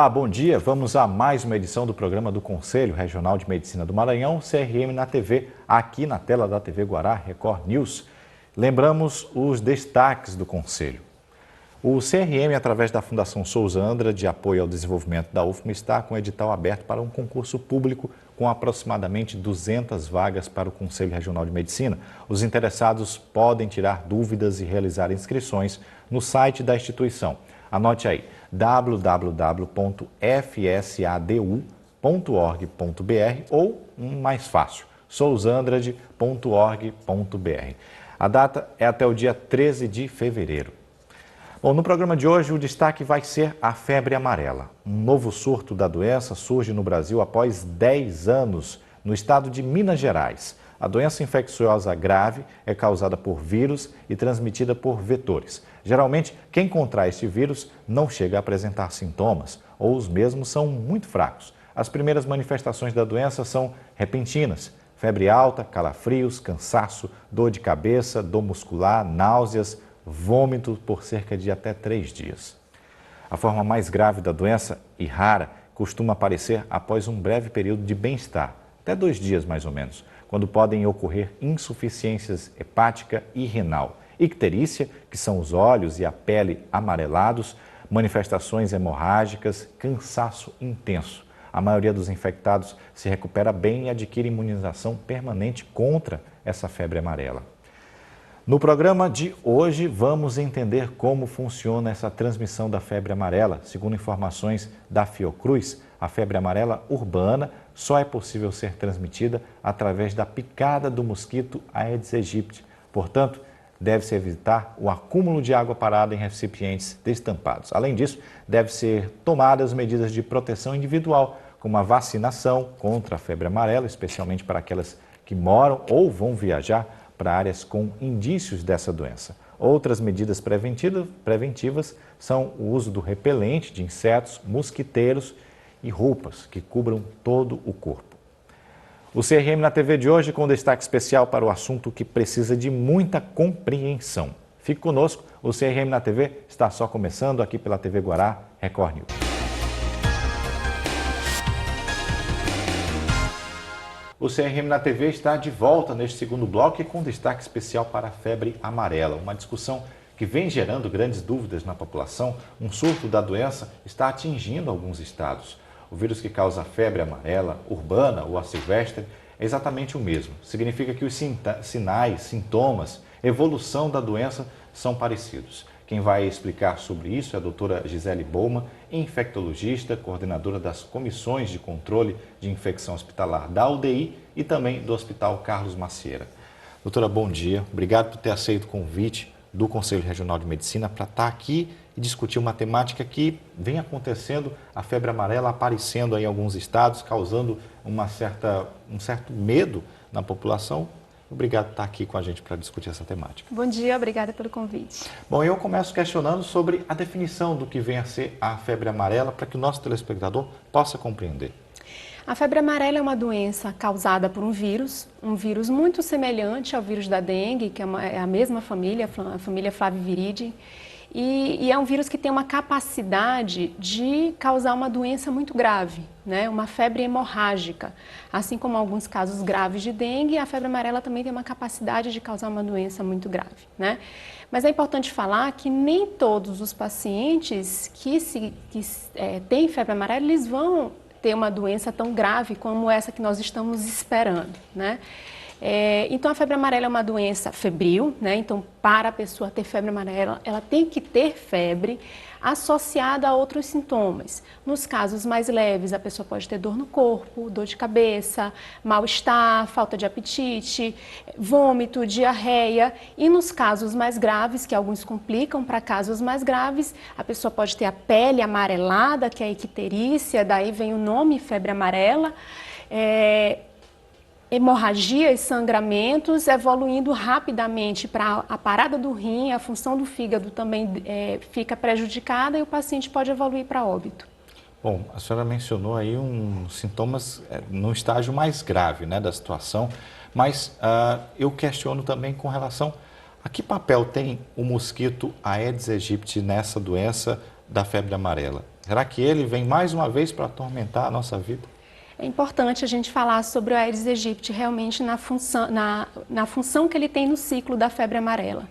Olá, bom dia. Vamos a mais uma edição do programa do Conselho Regional de Medicina do Maranhão, CRM na TV, aqui na tela da TV Guará, Record News. Lembramos os destaques do Conselho. O CRM, através da Fundação Souza Andra, de apoio ao desenvolvimento da UFMA, está com o edital aberto para um concurso público com aproximadamente 200 vagas para o Conselho Regional de Medicina. Os interessados podem tirar dúvidas e realizar inscrições no site da instituição. Anote aí, www.fsadu.org.br ou, mais fácil, souzandrade.org.br. A data é até o dia 13 de fevereiro. Bom, no programa de hoje, o destaque vai ser a febre amarela. Um novo surto da doença surge no Brasil após 10 anos, no estado de Minas Gerais. A doença infecciosa grave é causada por vírus e transmitida por vetores. Geralmente, quem contrai este vírus não chega a apresentar sintomas ou os mesmos são muito fracos. As primeiras manifestações da doença são repentinas: febre alta, calafrios, cansaço, dor de cabeça, dor muscular, náuseas, vômito por cerca de até 3 dias. A forma mais grave da doença, e rara, costuma aparecer após um breve período de bem-estar, até 2 dias mais ou menos, quando podem ocorrer insuficiências hepática e renal, icterícia, que são os olhos e a pele amarelados, manifestações hemorrágicas, cansaço intenso. A maioria dos infectados se recupera bem e adquire imunização permanente contra essa febre amarela. No programa de hoje, vamos entender como funciona essa transmissão da febre amarela. Segundo informações da Fiocruz, a febre amarela urbana só é possível ser transmitida através da picada do mosquito Aedes aegypti. Portanto, deve-se evitar o acúmulo de água parada em recipientes destampados. Além disso, deve ser tomadas medidas de proteção individual, como a vacinação contra a febre amarela, especialmente para aquelas que moram ou vão viajar para áreas com indícios dessa doença. Outras medidas preventivas são o uso do repelente de insetos, mosquiteiros e roupas que cubram todo o corpo. O CRM na TV de hoje com destaque especial para o assunto que precisa de muita compreensão. Fique conosco, o CRM na TV está só começando aqui pela TV Guará, Record News. O CRM na TV está de volta neste segundo bloco e com destaque especial para a febre amarela. Uma discussão que vem gerando grandes dúvidas na população. Um surto da doença está atingindo alguns estados. O vírus que causa a febre amarela, urbana ou a silvestre é exatamente o mesmo. Significa que os sinais, sintomas, evolução da doença são parecidos. Quem vai explicar sobre isso é a doutora Gisele Bowman, infectologista, coordenadora das comissões de controle de infecção hospitalar da UDI e também do Hospital Carlos Macieira. Doutora, bom dia. Obrigado por ter aceito o convite do Conselho Regional de Medicina para estar aqui e discutir uma temática que vem acontecendo, a febre amarela aparecendo aí em alguns estados, causando um certo medo na população. Obrigado por estar aqui com a gente para discutir essa temática. Bom dia, obrigada pelo convite. Bom, eu começo questionando sobre a definição do que vem a ser a febre amarela, para que o nosso telespectador possa compreender. A febre amarela é uma doença causada por um vírus muito semelhante ao vírus da dengue, que é a mesma família, a família Flaviviridae. E é um vírus que tem uma capacidade de causar uma doença muito grave, né? Uma febre hemorrágica. Assim como alguns casos graves de dengue, a febre amarela também tem uma capacidade de causar uma doença muito grave, né? Mas é importante falar que nem todos os pacientes que têm febre amarela, eles vão ter uma doença tão grave como essa que nós estamos esperando, né? Então, a febre amarela é uma doença febril, né? Então, para a pessoa ter febre amarela, ela tem que ter febre associada a outros sintomas. Nos casos mais leves, a pessoa pode ter dor no corpo, dor de cabeça, mal-estar, falta de apetite, vômito, diarreia. E nos casos mais graves, que alguns complicam para casos mais graves, a pessoa pode ter a pele amarelada, que é a icterícia, daí vem o nome febre amarela. Hemorragias, sangramentos, evoluindo rapidamente para a parada do rim, a função do fígado também fica prejudicada e o paciente pode evoluir para óbito. Bom, a senhora mencionou aí sintomas no estágio mais grave, né, da situação, mas eu questiono também com relação a que papel tem o mosquito Aedes aegypti nessa doença da febre amarela. Será que ele vem mais uma vez para atormentar a nossa vida? É importante a gente falar sobre o Aedes aegypti realmente na função que ele tem no ciclo da febre amarela.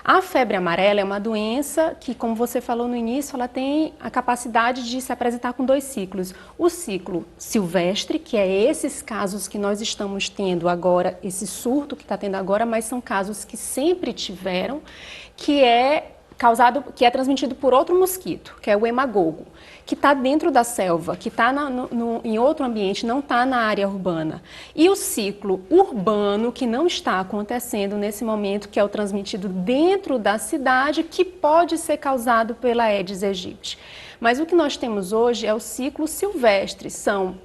A febre amarela é uma doença que, como você falou no início, ela tem a capacidade de se apresentar com 2 ciclos. O ciclo silvestre, que é esses casos que nós estamos tendo agora, esse surto que está tendo agora, mas são casos que sempre tiveram, que é transmitido por outro mosquito, que é o hemagogo, que está dentro da selva, que está em outro ambiente, não está na área urbana. E o ciclo urbano, que não está acontecendo nesse momento, que é o transmitido dentro da cidade, que pode ser causado pela Aedes aegypti. Mas o que nós temos hoje é o ciclo silvestre, são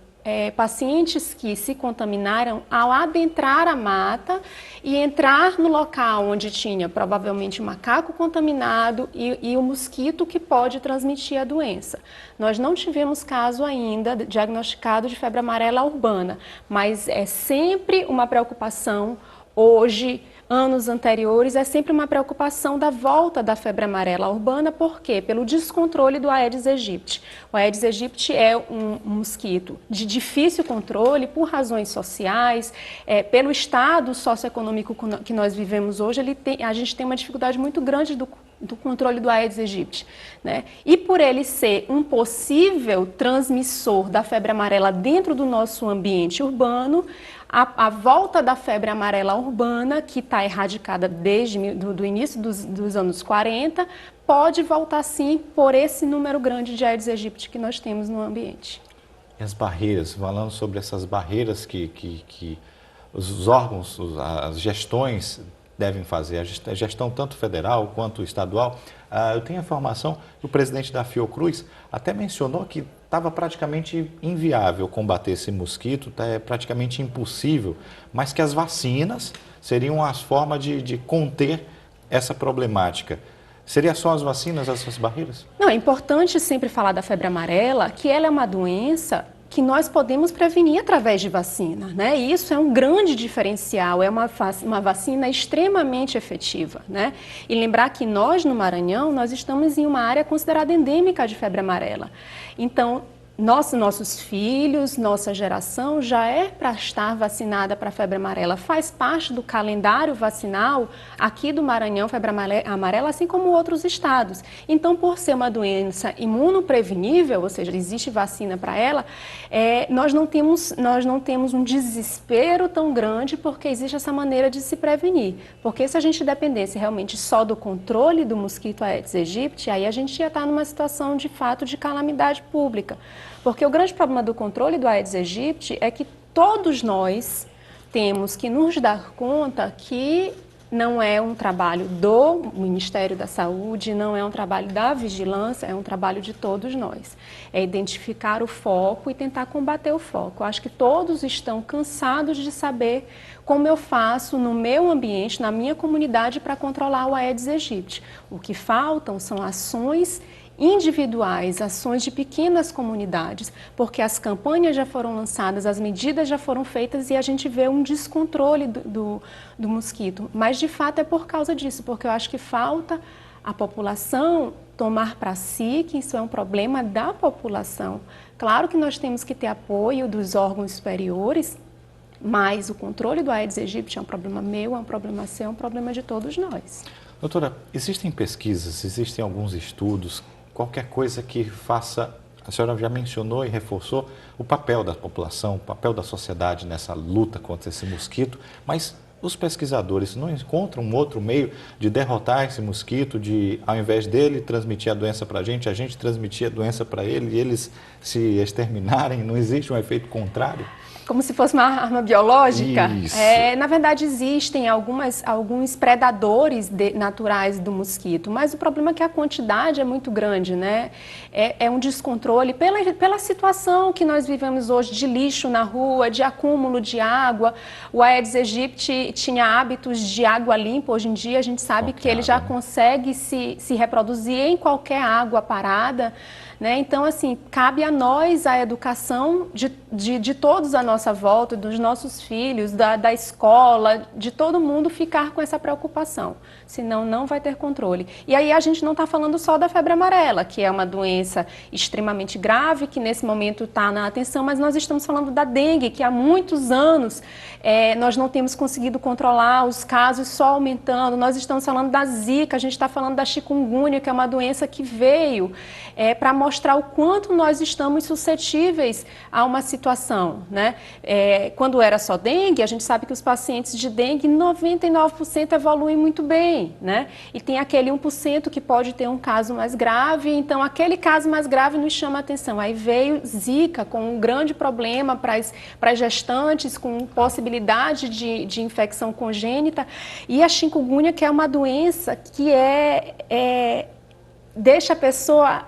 pacientes que se contaminaram ao adentrar a mata e entrar no local onde tinha provavelmente macaco contaminado e o mosquito que pode transmitir a doença. Nós não tivemos caso ainda diagnosticado de febre amarela urbana, mas é sempre uma preocupação hoje. Anos anteriores, é sempre uma preocupação da volta da febre amarela urbana, por quê? Pelo descontrole do Aedes aegypti. O Aedes aegypti é um mosquito de difícil controle por razões sociais, pelo estado socioeconômico que nós vivemos hoje, a gente tem uma dificuldade muito grande do controle do Aedes aegypti, né? E por ele ser um possível transmissor da febre amarela dentro do nosso ambiente urbano, a volta da febre amarela urbana, que está erradicada desde o início dos anos 40, pode voltar sim por esse número grande de Aedes aegypti que nós temos no ambiente. E as barreiras, falando sobre essas barreiras que os órgãos, as gestões devem fazer, a gestão tanto federal quanto estadual. Eu tenho a informação que o presidente da Fiocruz até mencionou que estava praticamente inviável combater esse mosquito, é praticamente impossível, mas que as vacinas seriam as formas de conter essa problemática. Seria só as vacinas, essas barreiras? Não, é importante sempre falar da febre amarela, que ela é uma doença que nós podemos prevenir através de vacina, né? E isso é um grande diferencial, é uma vacina extremamente efetiva, né? E lembrar que nós, no Maranhão, nós estamos em uma área considerada endêmica de febre amarela. Então, nossos filhos, nossa geração já é para estar vacinada para a febre amarela. Faz parte do calendário vacinal aqui do Maranhão, febre amarela, assim como outros estados. Então, por ser uma doença imunoprevenível, ou seja, existe vacina para ela, nós não temos um desespero tão grande porque existe essa maneira de se prevenir. Porque se a gente dependesse realmente só do controle do mosquito Aedes aegypti, aí a gente ia estar numa situação de fato de calamidade pública. Porque o grande problema do controle do Aedes aegypti é que todos nós temos que nos dar conta que não é um trabalho do Ministério da Saúde, não é um trabalho da vigilância, é um trabalho de todos nós. É identificar o foco e tentar combater o foco. Eu acho que todos estão cansados de saber como eu faço no meu ambiente, na minha comunidade, para controlar o Aedes aegypti. O que faltam são ações individuais, ações de pequenas comunidades, porque as campanhas já foram lançadas, as medidas já foram feitas e a gente vê um descontrole do mosquito. Mas, de fato, é por causa disso, porque eu acho que falta a população tomar para si que isso é um problema da população. Claro que nós temos que ter apoio dos órgãos superiores, mas o controle do Aedes aegypti é um problema meu, é um problema seu, é um problema de todos nós. Doutora, existem pesquisas, existem alguns estudos, qualquer coisa que faça, a senhora já mencionou e reforçou o papel da população, o papel da sociedade nessa luta contra esse mosquito, mas os pesquisadores não encontram um outro meio de derrotar esse mosquito, de, ao invés dele transmitir a doença para a gente transmitir a doença para ele e eles se exterminarem? Não existe um efeito contrário? Como se fosse uma arma biológica? Isso. Na verdade, existem alguns predadores naturais do mosquito, mas o problema é que a quantidade é muito grande, né? É um descontrole pela situação que nós vivemos hoje de lixo na rua, de acúmulo de água. O Aedes aegypti tinha hábitos de água limpa. Hoje em dia, a gente sabe que ele já consegue se reproduzir em qualquer água parada, né? Então, assim, cabe a nós a educação de todos à nossa volta, dos nossos filhos, da escola, de todo mundo ficar com essa preocupação, senão não vai ter controle. E aí a gente não está falando só da febre amarela, que é uma doença extremamente grave, que nesse momento está na atenção, mas nós estamos falando da dengue, que há muitos anos nós não temos conseguido controlar, os casos só aumentando. Nós estamos falando da zika, a gente está falando da chikungunya, que é uma doença que veio para mostrar o quanto nós estamos suscetíveis a uma situação, né? Quando era só dengue, a gente sabe que os pacientes de dengue, 99% evoluem muito bem, né? E tem aquele 1% que pode ter um caso mais grave, então aquele caso mais grave nos chama a atenção. Aí veio zika com um grande problema para as gestantes, com possibilidade de infecção congênita, e a chikungunya, que é uma doença que deixa a pessoa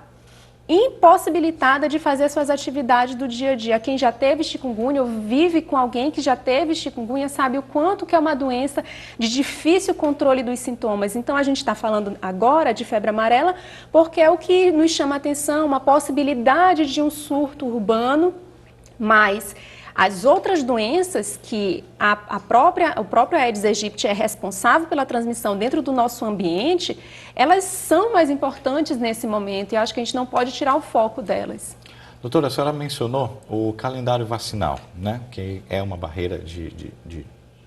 impossibilitada de fazer suas atividades do dia a dia. Quem já teve chikungunya ou vive com alguém que já teve chikungunya sabe o quanto que é uma doença de difícil controle dos sintomas. Então a gente está falando agora de febre amarela porque é o que nos chama a atenção, uma possibilidade de um surto urbano, mas as outras doenças que o próprio Aedes aegypti é responsável pela transmissão dentro do nosso ambiente, elas são mais importantes nesse momento e acho que a gente não pode tirar o foco delas. Doutora, a senhora mencionou o calendário vacinal, né? Que é uma barreira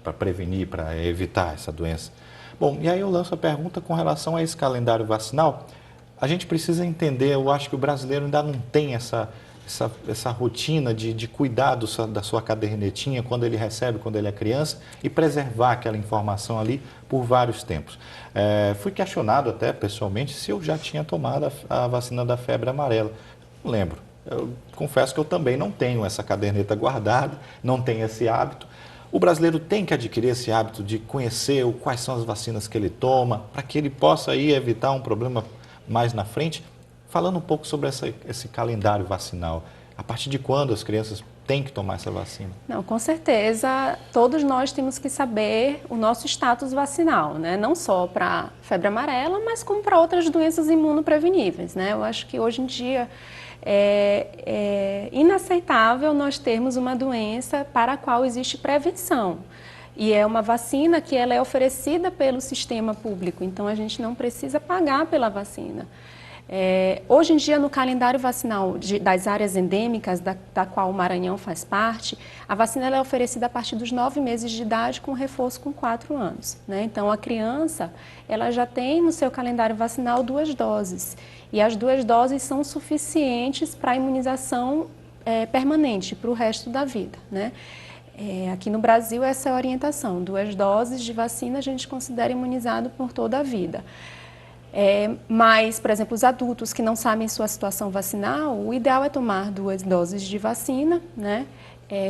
para prevenir, para evitar essa doença. Bom, e aí eu lanço a pergunta com relação a esse calendário vacinal. A gente precisa entender, eu acho que o brasileiro ainda não tem essa rotina de cuidar da sua cadernetinha quando ele recebe, quando ele é criança, e preservar aquela informação ali por vários tempos. Fui questionado até pessoalmente se eu já tinha tomado a vacina da febre amarela. Não lembro. Eu confesso que eu também não tenho essa caderneta guardada, não tenho esse hábito. O brasileiro tem que adquirir esse hábito de conhecer quais são as vacinas que ele toma, para que ele possa aí evitar um problema mais na frente. Falando um pouco sobre esse calendário vacinal, a partir de quando as crianças têm que tomar essa vacina? Não, com certeza, todos nós temos que saber o nosso status vacinal, né? Não só para febre amarela, mas como para outras doenças imunopreveníveis, né? Eu acho que hoje em dia é inaceitável nós termos uma doença para a qual existe prevenção. E é uma vacina que ela é oferecida pelo sistema público, então a gente não precisa pagar pela vacina. Hoje em dia, no calendário vacinal das áreas endêmicas, da qual o Maranhão faz parte, a vacina ela é oferecida a partir dos 9 meses de idade, com reforço com 4 anos. Né? Então, a criança ela já tem no seu calendário vacinal 2 doses. E as 2 doses são suficientes para a imunização permanente, para o resto da vida. Né? Aqui no Brasil, essa é a orientação. 2 doses de vacina a gente considera imunizado por toda a vida. Mas, por exemplo, os adultos que não sabem sua situação vacinal, o ideal é tomar 2 doses de vacina, né,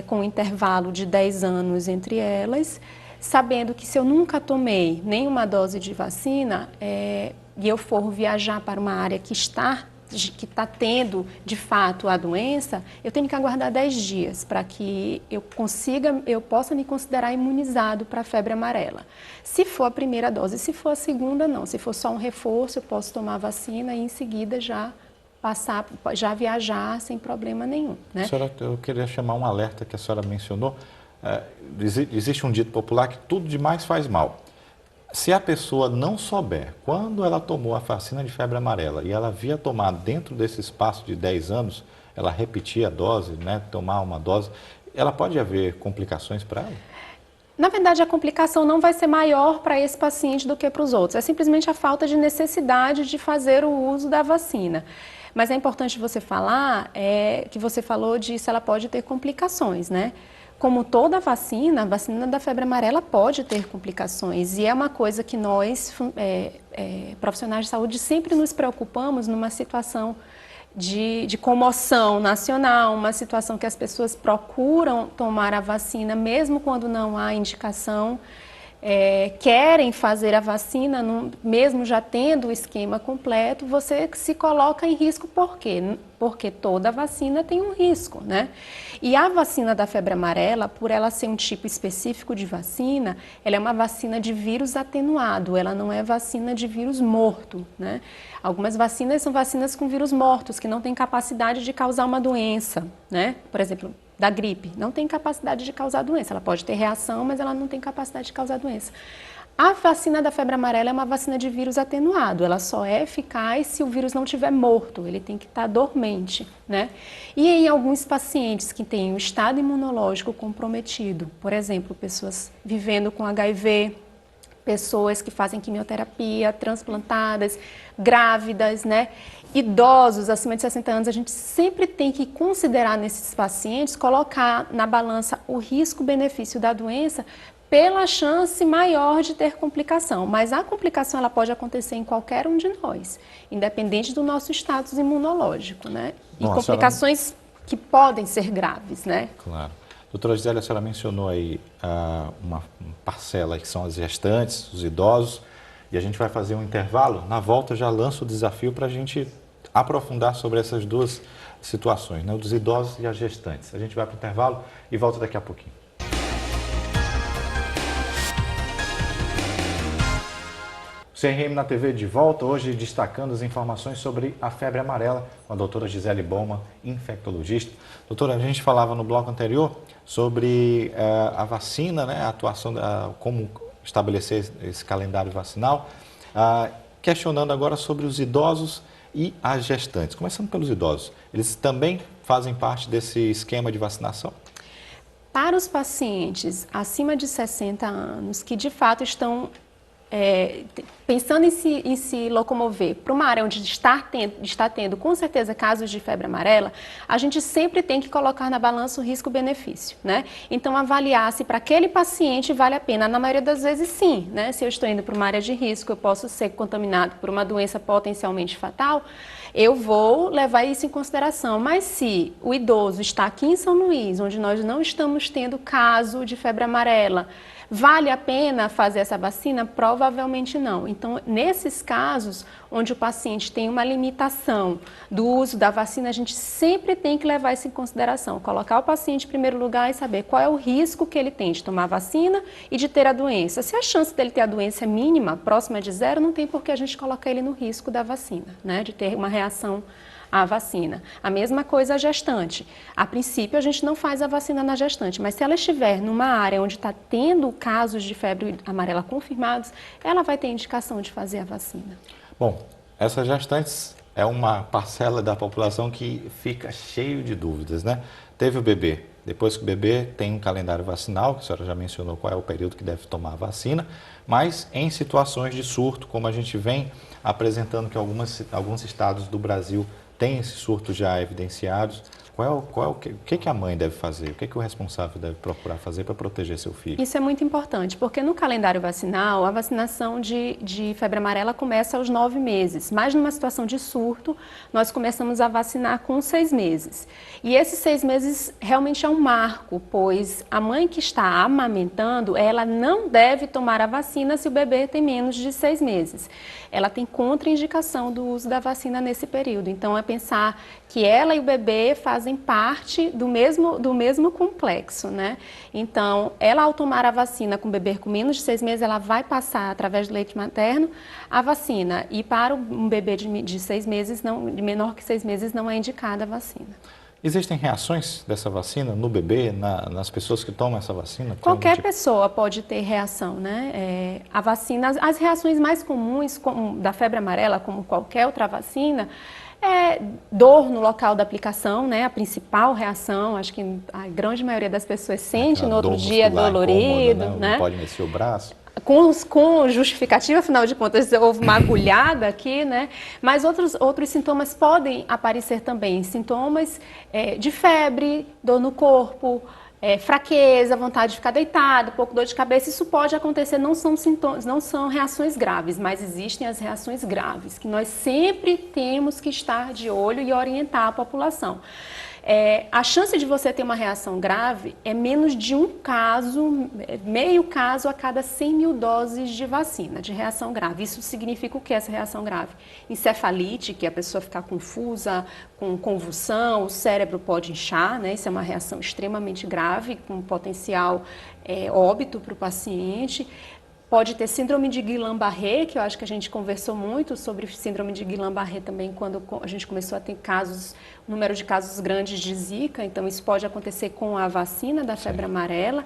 com um intervalo de 10 anos entre elas, sabendo que se eu nunca tomei nenhuma dose de vacina e eu for viajar para uma área que está tendo, de fato, a doença, eu tenho que aguardar 10 dias para que eu possa me considerar imunizado para a febre amarela. Se for a primeira dose, se for a segunda, não. Se for só um reforço, eu posso tomar a vacina e em seguida já viajar sem problema nenhum. Né? Senhora, eu queria chamar um alerta que a senhora mencionou. Existe um dito popular que tudo demais faz mal. Se a pessoa não souber quando ela tomou a vacina de febre amarela e ela havia tomado dentro desse espaço de 10 anos, ela repetir a dose, né, tomar uma dose, ela pode haver complicações para ela? Na verdade, a complicação não vai ser maior para esse paciente do que para os outros. É simplesmente a falta de necessidade de fazer o uso da vacina. Mas é importante você falar que você falou de se ela pode ter complicações, né? Como toda vacina, a vacina da febre amarela pode ter complicações e é uma coisa que nós, profissionais de saúde, sempre nos preocupamos numa situação de comoção nacional, uma situação que as pessoas procuram tomar a vacina mesmo quando não há indicação. querem fazer a vacina, mesmo já tendo o esquema completo, você se coloca em risco. Por quê? Porque toda vacina tem um risco, né? E a vacina da febre amarela, por ela ser um tipo específico de vacina, ela é uma vacina de vírus atenuado, ela não é vacina de vírus morto, né? Algumas vacinas são vacinas com vírus mortos, que não têm capacidade de causar uma doença, né? Por exemplo, da gripe, não tem capacidade de causar doença. Ela pode ter reação, mas ela não tem capacidade de causar doença. A vacina da febre amarela é uma vacina de vírus atenuado. Ela só é eficaz se o vírus não estiver morto, ele tem que estar dormente, né? E em alguns pacientes que têm o estado imunológico comprometido, por exemplo, pessoas vivendo com HIV, pessoas que fazem quimioterapia, transplantadas, grávidas, né? Idosos acima de 60 anos, a gente sempre tem que considerar nesses pacientes, colocar na balança o risco-benefício da doença pela chance maior de ter complicação. Mas a complicação ela pode acontecer em qualquer um de nós, independente do nosso status imunológico, né? E Bom, complicações que podem ser graves, né? Claro. Doutora Gisélia, a senhora mencionou aí uma parcela que são as gestantes, os idosos, e a gente vai fazer um intervalo. Na volta já lanço o desafio para a gente aprofundar sobre essas duas situações, né? Dos idosos e as gestantes. A gente vai para o intervalo e volta daqui a pouquinho. CRM na TV de volta, hoje destacando as informações sobre a febre amarela com a doutora Gisele Bowman, infectologista. Doutora, a gente falava no bloco anterior sobre a vacina, né, a atuação, como estabelecer esse calendário vacinal, questionando agora sobre os idosos e as gestantes. Começando pelos idosos, eles também fazem parte desse esquema de vacinação? Para os pacientes acima de 60 anos, que de fato estão pensando em se locomover para uma área onde está tendo com certeza casos de febre amarela, a gente sempre tem que colocar na balança o risco-benefício, né? Então, avaliar se para aquele paciente vale a pena. Na maioria das vezes, sim, né? Se eu estou indo para uma área de risco, eu posso ser contaminado por uma doença potencialmente fatal, eu vou levar isso em consideração. Mas se o idoso está aqui em São Luís, onde nós não estamos tendo caso de febre amarela, vale a pena fazer essa vacina? Provavelmente não. Então, nesses casos onde o paciente tem uma limitação do uso da vacina, a gente sempre tem que levar isso em consideração. Colocar o paciente em primeiro lugar e saber qual é o risco que ele tem de tomar a vacina e de ter a doença. Se a chance dele ter a doença é mínima, próxima de zero, não tem por que a gente colocar ele no risco da vacina, né? De ter uma reação à vacina. A mesma coisa a gestante. A princípio, a gente não faz a vacina na gestante, mas se ela estiver numa área onde está tendo casos de febre amarela confirmados, ela vai ter indicação de fazer a vacina. Bom, essas gestantes é uma parcela da população que fica cheio de dúvidas, né? Teve o bebê. Depois que o bebê tem um calendário vacinal, que a senhora já mencionou qual é o período que deve tomar a vacina, mas em situações de surto, como a gente vem apresentando que alguns estados do Brasil tem esses surtos já evidenciados, o que a mãe deve fazer? O que o responsável deve procurar fazer para proteger seu filho? Isso é muito importante, porque no calendário vacinal, a vacinação de febre amarela começa aos 9 meses, mas numa situação de surto, nós começamos a vacinar com 6 meses. E esses 6 meses realmente é um marco, pois a mãe que está amamentando, ela não deve tomar a vacina se o bebê tem menos de 6 meses. Ela tem contraindicação do uso da vacina nesse período. Então, é pensar que ela e o bebê fazem parte do mesmo complexo, né? Então, ela ao tomar a vacina com o bebê com menos de 6 meses, ela vai passar através do leite materno a vacina. E para um bebê de 6 meses, de menor que 6 meses, não é indicada a vacina. Existem reações dessa vacina no bebê, nas pessoas que tomam essa vacina? Qualquer pessoa pode ter reação, né? A vacina, as reações mais comuns da febre amarela, como qualquer outra vacina, é dor no local da aplicação, né? A principal reação, acho que a grande maioria das pessoas sente no outro dia dolorido, incômoda, né? Não pode mexer o braço. Com justificativa, afinal de contas, houve uma agulhada aqui, né? Mas outros sintomas podem aparecer também. Sintomas de febre, dor no corpo, fraqueza, vontade de ficar deitado, pouco dor de cabeça. Isso pode acontecer, não são sintomas, não são reações graves, mas existem as reações graves, que nós sempre temos que estar de olho e orientar a população. A chance de você ter uma reação grave é menos de um caso, meio caso a cada 100 mil doses de vacina, de reação grave. Isso significa o que, essa reação grave? Encefalite, que a pessoa fica confusa, com convulsão, o cérebro pode inchar, né? Isso é uma reação extremamente grave, com potencial óbito para o paciente. Pode ter síndrome de Guillain-Barré, que eu acho que a gente conversou muito sobre síndrome de Guillain-Barré também quando a gente começou a ter número de casos grandes de Zika, então isso pode acontecer com a vacina da febre amarela.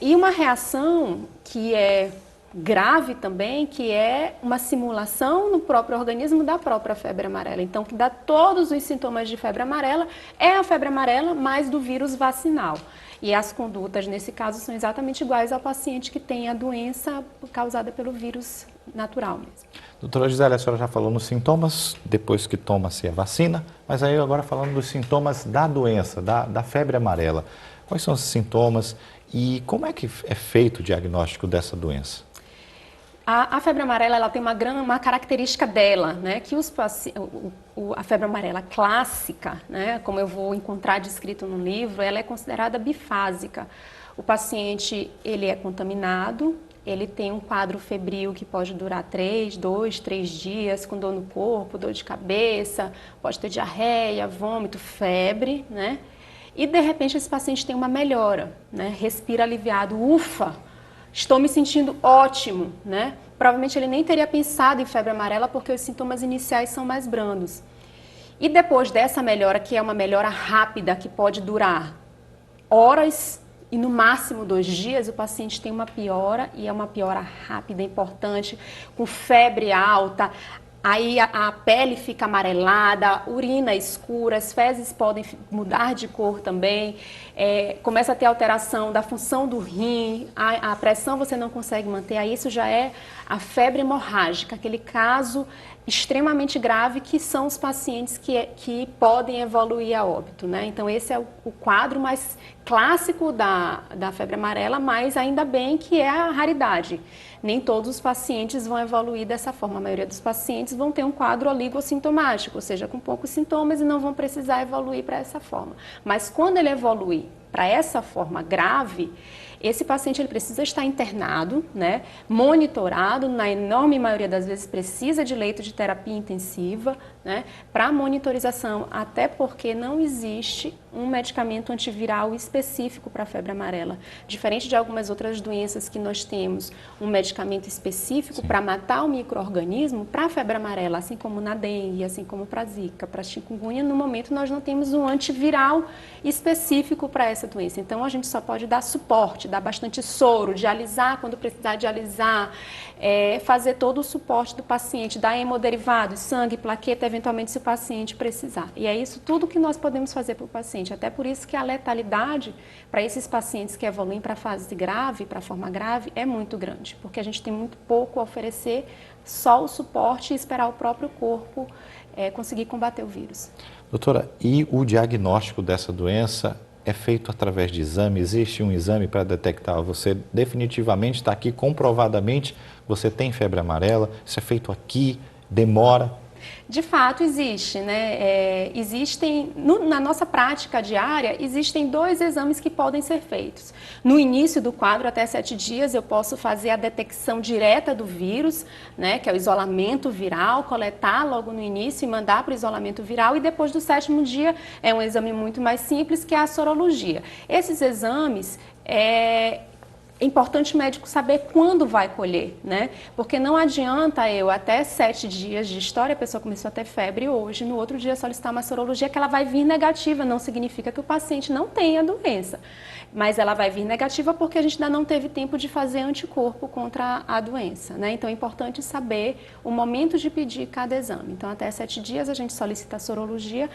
E uma reação que é grave também, que é uma simulação no próprio organismo da própria febre amarela. Então, que dá todos os sintomas de febre amarela, é a febre amarela mais do vírus vacinal. E as condutas, nesse caso, são exatamente iguais ao paciente que tem a doença causada pelo vírus natural mesmo. Doutora Gisele, a senhora já falou nos sintomas, depois que toma-se a vacina, mas aí agora falando dos sintomas da doença, da febre amarela. Quais são os sintomas e como é que é feito o diagnóstico dessa doença? A febre amarela, ela tem uma característica dela, né, que a febre amarela clássica, né, como eu vou encontrar descrito no livro, ela é considerada bifásica. O paciente, ele é contaminado, ele tem um quadro febril que pode durar 2, 3 dias, com dor no corpo, dor de cabeça, pode ter diarreia, vômito, febre, né, e de repente esse paciente tem uma melhora, né, respira aliviado, ufa! Estou me sentindo ótimo, né? Provavelmente ele nem teria pensado em febre amarela porque os sintomas iniciais são mais brandos. E depois dessa melhora, que é uma melhora rápida, que pode durar horas e no máximo 2 dias, o paciente tem uma piora e é uma piora rápida, importante, com febre alta. Aí a pele fica amarelada, urina escura, as fezes podem mudar de cor também, começa a ter alteração da função do rim, a pressão você não consegue manter, aí isso já é a febre hemorrágica, aquele caso extremamente grave que são os pacientes que podem evoluir a óbito, né? Então esse é o quadro mais clássico da febre amarela, mas ainda bem que é a raridade. Nem todos os pacientes vão evoluir dessa forma. A maioria dos pacientes vão ter um quadro oligossintomático, ou seja, com poucos sintomas e não vão precisar evoluir para essa forma. Mas quando ele evoluir para essa forma grave, esse paciente ele precisa estar internado, né, monitorado, na enorme maioria das vezes precisa de leito de terapia intensiva, né, para monitorização, até porque não existe um medicamento antiviral específico para a febre amarela. Diferente de algumas outras doenças que nós temos um medicamento específico para matar o micro-organismo, para a febre amarela, assim como na dengue, assim como para a zika, para a chikungunya, no momento nós não temos um antiviral específico para essa doença. Então a gente só pode dar suporte, dar bastante soro, dialisar quando precisar dialisar, fazer todo o suporte do paciente, dar hemoderivados, sangue, plaqueta, eventualmente se o paciente precisar. E é isso tudo que nós podemos fazer para o paciente. Até por isso que a letalidade para esses pacientes que evoluem para a fase grave, para a forma grave, é muito grande, porque a gente tem muito pouco a oferecer, só o suporte e esperar o próprio corpo conseguir combater o vírus. Doutora, e o diagnóstico dessa doença é feito através de exame? Existe um exame para detectar? Você definitivamente está aqui, comprovadamente, você tem febre amarela? Isso é feito aqui? Demora? De fato, existe, né? Na nossa prática diária, existem 2 exames que podem ser feitos. No início do quadro, até 7 dias, eu posso fazer a detecção direta do vírus, né? Que é o isolamento viral, coletar logo no início e mandar para o isolamento viral. E depois do 7º dia, é um exame muito mais simples, que é a sorologia. Esses exames é importante o médico saber quando vai colher, né? Porque não adianta eu, até 7 dias de história, a pessoa começou a ter febre hoje, no outro dia solicitar uma sorologia que ela vai vir negativa, não significa que o paciente não tenha doença. Mas ela vai vir negativa porque a gente ainda não teve tempo de fazer anticorpo contra a doença, né? Então é importante saber o momento de pedir cada exame. Então até 7 dias a gente solicita a sorologia,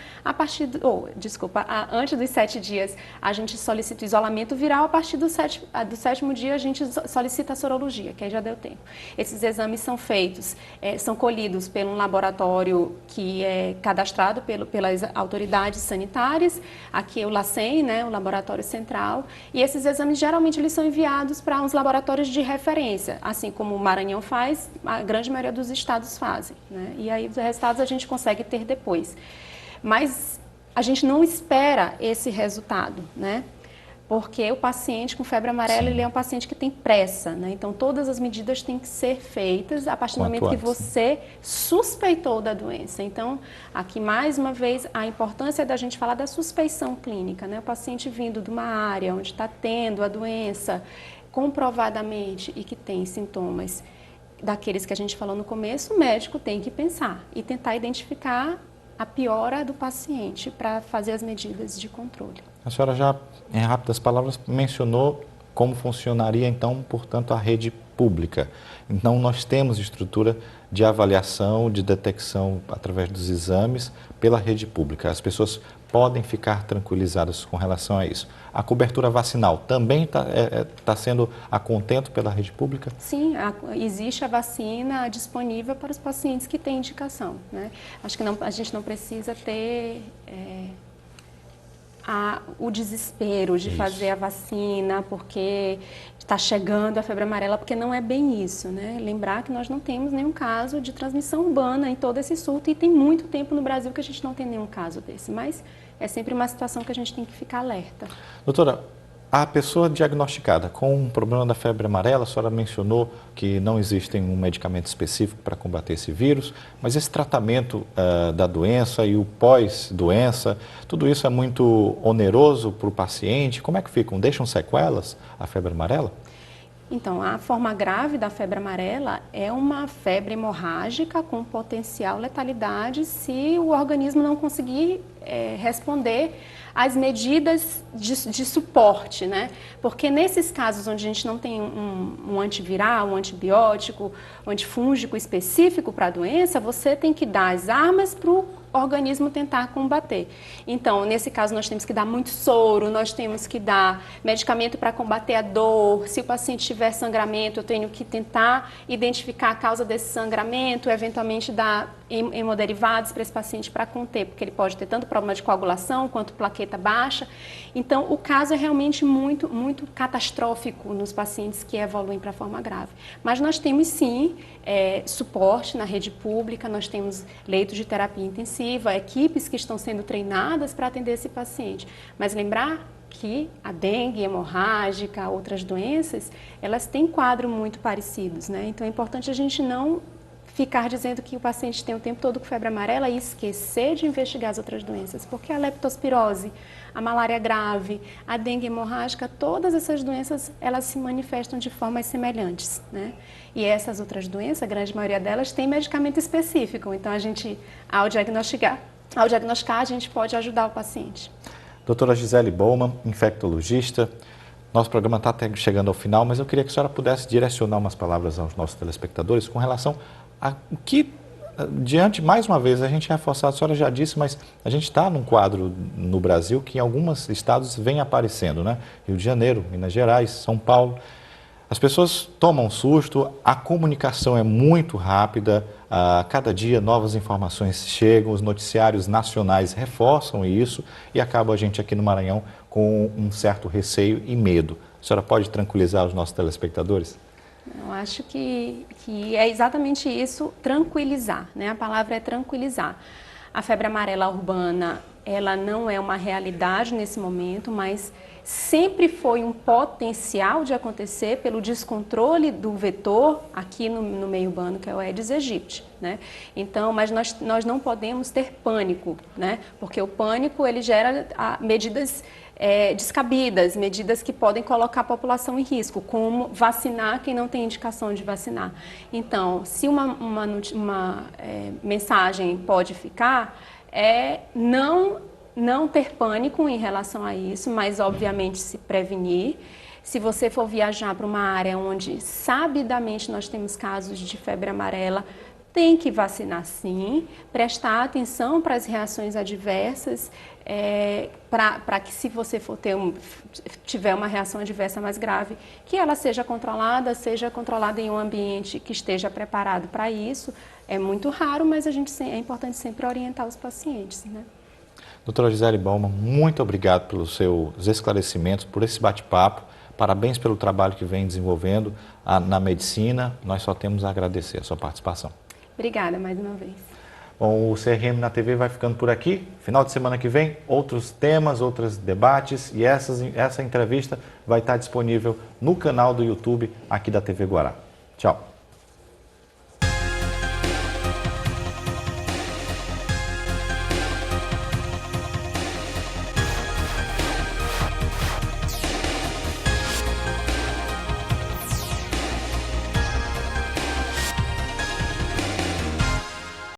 antes dos 7 dias a gente solicita o isolamento viral, a partir do 7º dia a gente solicita a sorologia, que aí já deu tempo. Esses exames são feitos, são colhidos por um laboratório que é cadastrado pelas autoridades sanitárias, aqui é o LACEN, né, o Laboratório Central, e esses exames geralmente eles são enviados para uns laboratórios de referência, assim como o Maranhão faz, a grande maioria dos estados fazem, né? E aí os resultados a gente consegue ter depois. Mas a gente não espera esse resultado, né? Porque o paciente com febre amarela, ele é um paciente que tem pressa, né? Então, todas as medidas têm que ser feitas a partir do momento que você suspeitou da doença. Então, aqui, mais uma vez, a importância da gente falar da suspeição clínica, né? O paciente vindo de uma área onde está tendo a doença comprovadamente e que tem sintomas daqueles que a gente falou no começo, o médico tem que pensar e tentar identificar a piora do paciente para fazer as medidas de controle. A senhora já, em rápidas palavras, mencionou como funcionaria, então, portanto, a rede pública. Então, nós temos estrutura de avaliação, de detecção através dos exames pela rede pública. As pessoas podem ficar tranquilizadas com relação a isso. A cobertura vacinal também está sendo a contento pela rede pública? Sim, existe a vacina disponível para os pacientes que têm indicação, né? Acho que a gente não precisa ter o desespero de fazer a vacina porque está chegando a febre amarela, porque não é bem isso, né? Lembrar que nós não temos nenhum caso de transmissão urbana em todo esse surto e tem muito tempo no Brasil que a gente não tem nenhum caso desse, mas é sempre uma situação que a gente tem que ficar alerta. Doutora, a pessoa diagnosticada com um problema da febre amarela, a senhora mencionou que não existe um medicamento específico para combater esse vírus, mas esse tratamento da doença e o pós-doença, tudo isso é muito oneroso para o paciente? Como é que ficam? Deixam sequelas a febre amarela? Então, a forma grave da febre amarela é uma febre hemorrágica com potencial letalidade se o organismo não conseguir responder às medidas de suporte, né? Porque nesses casos onde a gente não tem um antiviral, um antibiótico, um antifúngico específico para a doença, você tem que dar as armas para o organismo tentar combater. Então, nesse caso, nós temos que dar muito soro, nós temos que dar medicamento para combater a dor. Se o paciente tiver sangramento, eu tenho que tentar identificar a causa desse sangramento, eventualmente dar hemoderivados para esse paciente para conter, porque ele pode ter tanto problema de coagulação quanto plaqueta baixa. Então, o caso é realmente muito, muito catastrófico nos pacientes que evoluem para a forma grave. Mas nós temos, sim, suporte na rede pública, nós temos leitos de terapia intensiva, equipes que estão sendo treinadas para atender esse paciente. Mas lembrar que a dengue hemorrágica, outras doenças, elas têm quadros muito parecidos, né? Então é importante a gente não ficar dizendo que o paciente tem o tempo todo com febre amarela e esquecer de investigar as outras doenças, porque a leptospirose, a malária grave, a dengue hemorrágica, todas essas doenças, elas se manifestam de formas semelhantes, né? E essas outras doenças, a grande maioria delas, tem medicamento específico, então a gente, ao diagnosticar, a gente pode ajudar o paciente. Doutora Gisele Bowman, infectologista, nosso programa está chegando ao final, mas eu queria que a senhora pudesse direcionar umas palavras aos nossos telespectadores com relação a que, diante, mais uma vez, a gente reforçar, a senhora já disse, mas a gente está num quadro no Brasil que em alguns estados vem aparecendo, né? Rio de Janeiro, Minas Gerais, São Paulo. As pessoas tomam susto, a comunicação é muito rápida, a cada dia novas informações chegam, os noticiários nacionais reforçam isso e acaba a gente aqui no Maranhão com um certo receio e medo. A senhora pode tranquilizar os nossos telespectadores? Eu acho que é exatamente isso, tranquilizar, né? A palavra é tranquilizar. A febre amarela urbana, ela não é uma realidade nesse momento, mas sempre foi um potencial de acontecer pelo descontrole do vetor aqui no meio urbano, que é o Aedes aegypti, né? Então, mas nós não podemos ter pânico, né? Porque o pânico, ele gera medidas descabidas, medidas que podem colocar a população em risco, como vacinar quem não tem indicação de vacinar. Então, se uma mensagem pode ficar, não ter pânico em relação a isso, mas obviamente se prevenir. Se você for viajar para uma área onde sabidamente nós temos casos de febre amarela, tem que vacinar sim, prestar atenção para as reações adversas, para que se você for tiver uma reação adversa mais grave, que ela seja controlada em um ambiente que esteja preparado para isso. É muito raro, mas é importante sempre orientar os pacientes, né? Doutora Gisele Bowman, muito obrigado pelos seus esclarecimentos, por esse bate-papo. Parabéns pelo trabalho que vem desenvolvendo na medicina. Nós só temos a agradecer a sua participação. Obrigada mais uma vez. Bom, o CRM na TV vai ficando por aqui. Final de semana que vem, outros temas, outros debates e essa entrevista vai estar disponível no canal do YouTube aqui da TV Guará. Tchau.